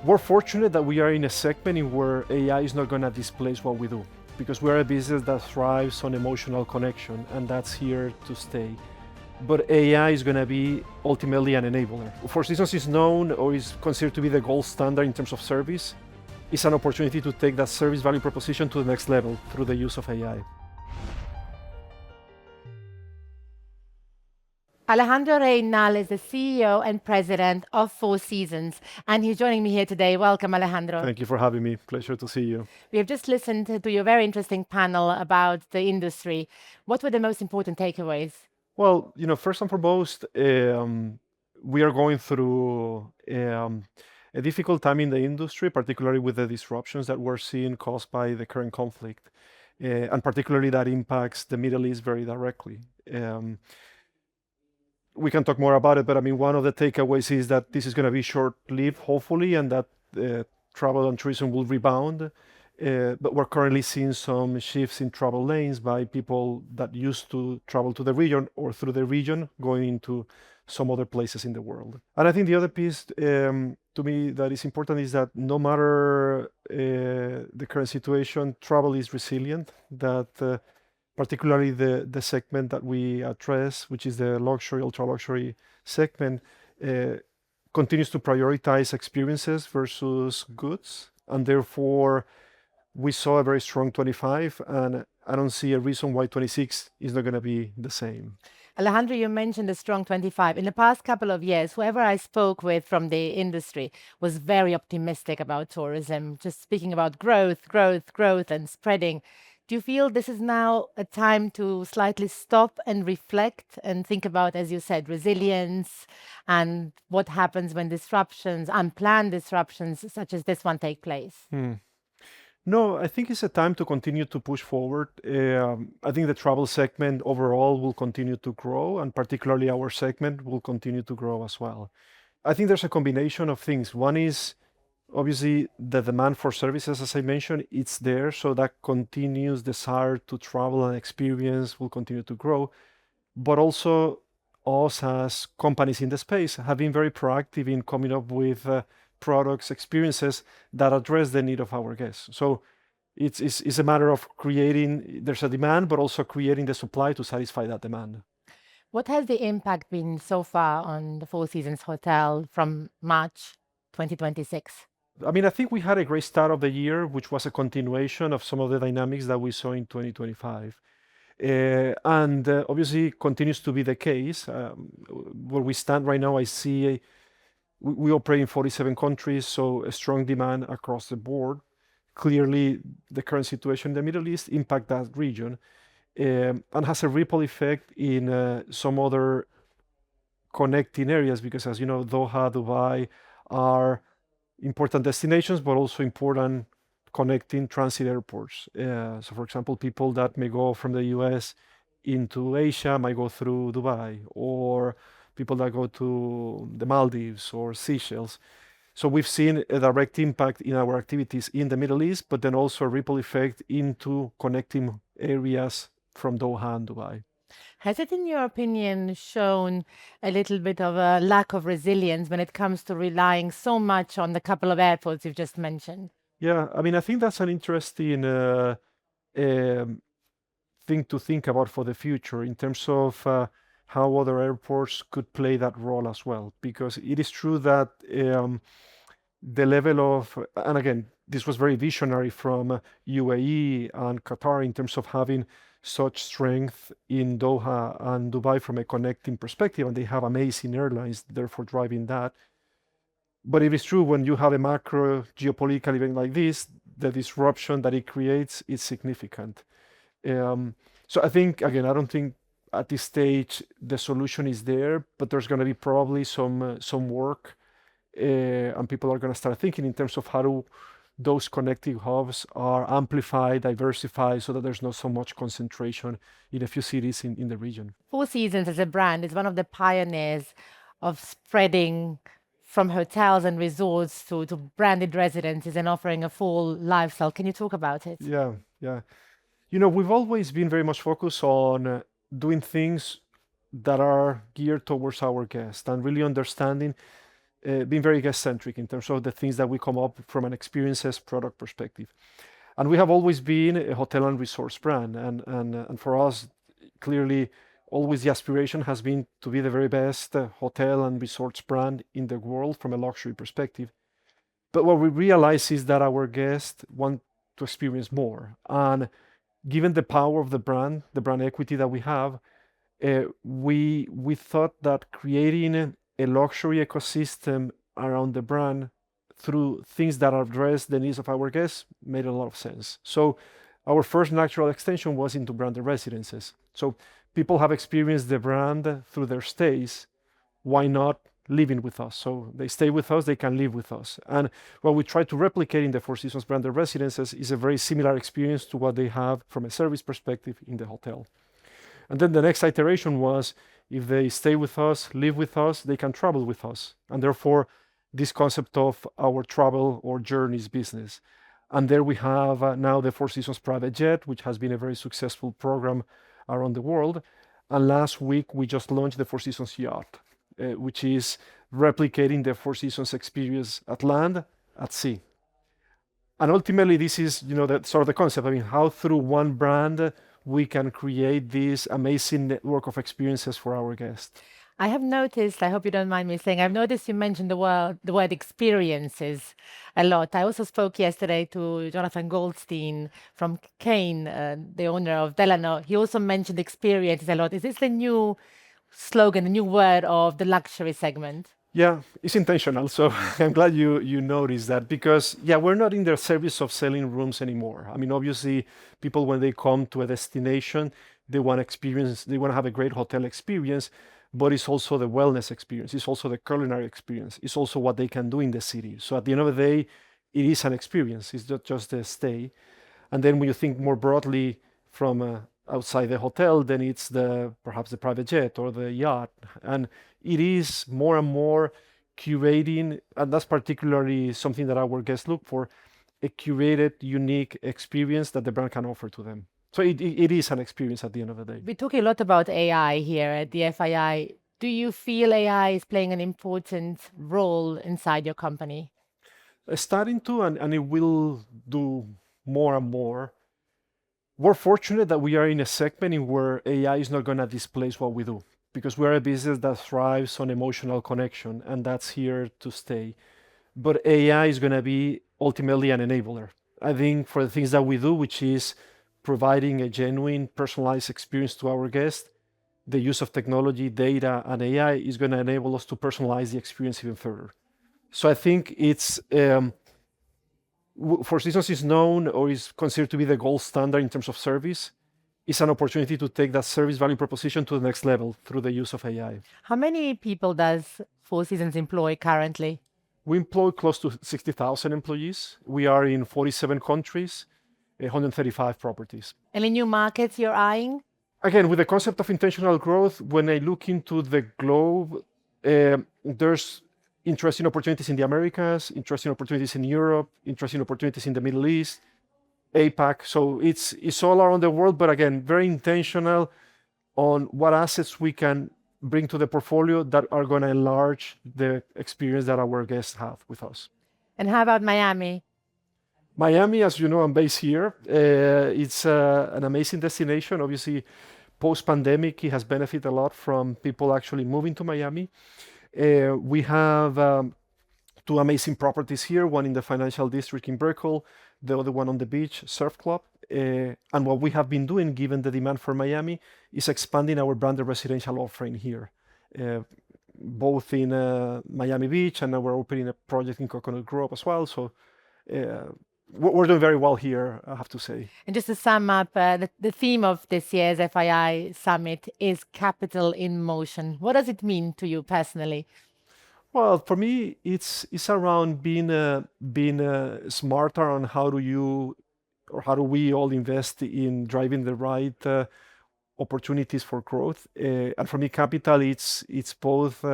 We're fortunate that we are in a segment in where AI is not going to displace what we do, because we're a business that thrives on emotional connection, and that's here to stay. But AI is going to be ultimately an enabler. For Seasons is known or is considered to be the gold standard in terms of service. It's an opportunity to take that service value proposition to the next level through the use of AI. Alejandro Reynal is the CEO and President of Four Seasons, and he's joining me here today. Welcome, Alejandro. Thank you for having me. Pleasure to see you. We have just listened to your very interesting panel about the industry. What were the most important takeaways? Well, first and foremost, we are going through a difficult time in the industry, particularly with the disruptions that we're seeing caused by the current conflict, and particularly that impacts the Middle East very directly. We can talk more about it, but I mean, one of the takeaways is that this is going to be short-lived, hopefully, and that travel and tourism will rebound. But we're currently seeing some shifts in travel lanes by people that used to travel to the region or through the region going into some other places in the world. And I think the other piece to me that is important is that no matter the current situation, travel is resilient, that particularly the segment that we address, which is the luxury, ultra luxury segment, continues to prioritize experiences versus goods. And therefore, we saw a very strong 25, and I don't see a reason why 26 is not going to be the same. Alejandro, you mentioned the strong 25. In the past couple of years, whoever I spoke with from the industry was very optimistic about tourism, just speaking about growth, and spreading. Do you feel this is now a time to slightly stop and reflect and think about, as you said, resilience and what happens when disruptions, unplanned disruptions such as this one take place? No, I think it's a time to continue to push forward. I think the travel segment overall will continue to grow, and particularly our segment will continue to grow as well. I think there's a combination of things. One is obviously the demand for services, as I mentioned, it's there, so that continuous desire to travel and experience will continue to grow. But also, us as companies in the space have been very proactive in coming up with products, experiences that address the need of our guests. So it's a matter of creating, there's a demand, but also creating the supply to satisfy that demand. What has the impact been so far on the Four Seasons Hotel from March 2026? I mean, I think we had a great start of the year, which was a continuation of some of the dynamics that we saw in 2025. And obviously continues to be the case. Where we stand right now, I see we operate in 47 countries, so a strong demand across the board. Clearly, the current situation in the Middle East impact that region and has a ripple effect in some other connecting areas, because as you know, Doha, Dubai are important destinations, but also important connecting transit airports. So for example, people that may go from the US into Asia might go through Dubai, or people that go to the Maldives or Seychelles. So we've seen a direct impact in our activities in the Middle East, but then also a ripple effect into connecting areas from Doha and Dubai. Has it, in your opinion, shown a little bit of a lack of resilience when it comes to relying so much on the couple of airports you've just mentioned? Yeah, I mean, I think that's an interesting thing to think about for the future in terms of how other airports could play that role as well. Because it is true that the level of, and again, this was very visionary from UAE and Qatar in terms of having such strength in Doha and Dubai from a connecting perspective, and they have amazing airlines, therefore driving that. But it is true when you have a macro geopolitical event like this, the disruption that it creates is significant. So I think, again, I don't think at this stage the solution is there, but there's going to be probably some work, and people are going to start thinking in terms of how do those connecting hubs are amplified, diversified, so that there's not so much concentration in a few cities in the region. Four Seasons as a brand is one of the pioneers of spreading from hotels and resorts to branded residences and offering a full lifestyle. Can you talk about it? Yeah, yeah. We've always been very much focused on doing things that are geared towards our guests and really understanding been very guest-centric in terms of the things that we come up from an experiences product perspective. And we have always been a hotel and resorts brand. And for us, clearly, always the aspiration has been to be the very best hotel and resorts brand in the world from a luxury perspective. But what we realize is that our guests want to experience more. And given the power of the brand equity that we have, we thought that creating a luxury ecosystem around the brand through things that address the needs of our guests made a lot of sense. So our first natural extension was into branded residences. So people have experienced the brand through their stays. Why not living with us? So they stay with us, they can live with us. And what we try to replicate in the Four Seasons branded residences is a very similar experience to what they have from a service perspective in the hotel. And then the next iteration was, if they stay with us, live with us, they can travel with us. And therefore, this concept of our travel or journeys business. And there we have now the Four Seasons Private Jet, which has been a very successful program around the world. And last week, we just launched the Four Seasons Yacht, which is replicating the Four Seasons experience at land, at sea. And ultimately, this is, the sort of the concept. I mean, how through one brand, we can create this amazing network of experiences for our guests. I have noticed, I hope you don't mind me saying, I've noticed you mentioned the word experiences a lot. I also spoke yesterday to Jonathan Goldstein from Kane, the owner of Delano. He also mentioned experiences a lot. Is this the new slogan, the new word of the luxury segment? Yeah, it's intentional. So I'm glad you noticed that, because we're not in the service of selling rooms anymore. I mean, obviously, people, when they come to a destination, they want to have a great hotel experience, but it's also the wellness experience. It's also the culinary experience. It's also what they can do in the city. So at the end of the day, it is an experience. It's not just a stay. And then when you think more broadly from outside the hotel, then it's perhaps the private jet or the yacht. And it is more and more curating, and that's particularly something that our guests look for, a curated, unique experience that the brand can offer to them. So it is an experience at the end of the day. We talk a lot about AI here at the FII. Do you feel AI is playing an important role inside your company? Starting to, and it will do more and more. We're fortunate that we are in a segment in where AI is not going to displace what we do, because we're a business that thrives on emotional connection, and that's here to stay. But AI is going to be ultimately an enabler. I think for the things that we do, which is providing a genuine personalized experience to our guests, the use of technology, data, and AI is going to enable us to personalize the experience even further. So I think it's Four Seasons is known or is considered to be the gold standard in terms of service. It's an opportunity to take that service value proposition to the next level through the use of AI. How many people does Four Seasons employ currently? We employ close to 60,000 employees. We are in 47 countries, 135 properties. Any new markets you're eyeing? Again, with the concept of intentional growth, when I look into the globe, there's interesting opportunities in the Americas, interesting opportunities in Europe, interesting opportunities in the Middle East, APAC. So it's all around the world, but again, very intentional on what assets we can bring to the portfolio that are going to enlarge the experience that our guests have with us. And how about Miami? Miami, as you know, I'm based here. It's an amazing destination. Obviously, post-pandemic, it has benefited a lot from people actually moving to Miami. We have two amazing properties here, one in the financial district in Brickell, the other one on the beach, Surf Club. And what we have been doing, given the demand for Miami, is expanding our branded residential offering here, both in Miami Beach, and now we're opening a project in Coconut Grove as well. So we're doing very well here, I have to say. And just to sum up, the theme of this year's FII Summit is Capital in Motion. What does it mean to you personally? Well, for me, it's around being smarter on how do we all invest in driving the right opportunities for growth. And for me, capital, it's both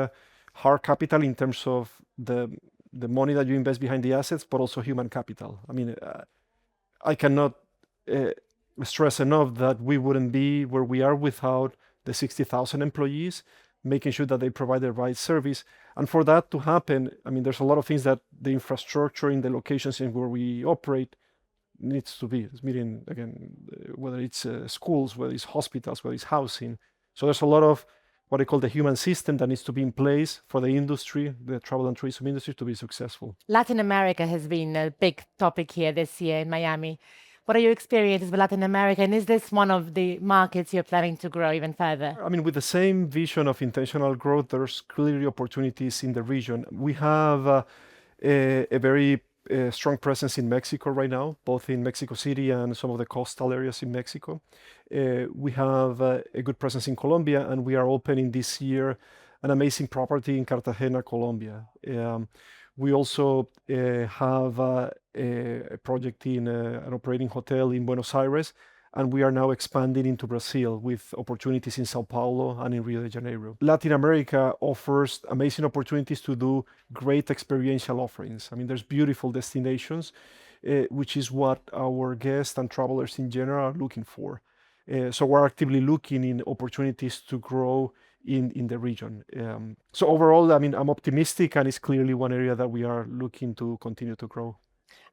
hard capital in terms of the money that you invest behind the assets, but also human capital. I mean, I cannot stress enough that we wouldn't be where we are without the 60,000 employees, making sure that they provide the right service, And for that to happen, I mean, there's a lot of things that the infrastructure in the locations in where we operate needs to be. It's meaning, again, whether it's schools, whether it's hospitals, whether it's housing. So there's a lot of what I call the human system that needs to be in place for the industry, the travel and tourism industry, to be successful. Latin America has been a big topic here this year in Miami. What are your experiences with Latin America? And is this one of the markets you're planning to grow even further? I mean, with the same vision of intentional growth, there's clearly opportunities in the region. We have a very strong presence in Mexico right now, both in Mexico City and some of the coastal areas in Mexico. We have a good presence in Colombia, and we are opening this year an amazing property in Cartagena, Colombia. We also have a project in an operating hotel in Buenos Aires, and we are now expanding into Brazil with opportunities in Sao Paulo and in Rio de Janeiro. Latin America offers amazing opportunities to do great experiential offerings. I mean, there's beautiful destinations, which is what our guests and travelers in general are looking for. So we're actively looking in opportunities to grow in the region. So overall, I mean, I'm optimistic, and it's clearly one area that we are looking to continue to grow.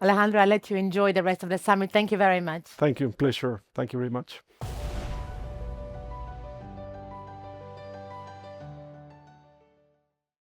Alejandro, I'll let you enjoy the rest of the summit. Thank you very much. Thank you. Pleasure. Thank you very much.